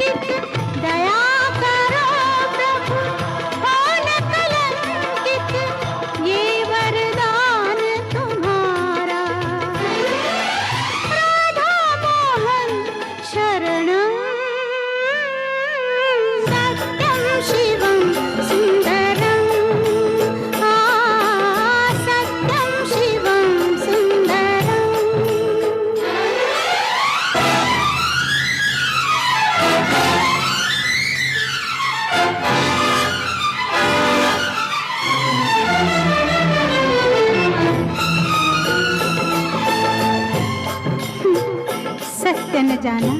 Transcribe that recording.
दया करो प्रभु हो न कलंकित, ये वरदान तुम्हारा। राधा मोहन शरणं सत्यं शिवं सुंदरं, सत्यं शिवं सुंदरं। सत्य न जाना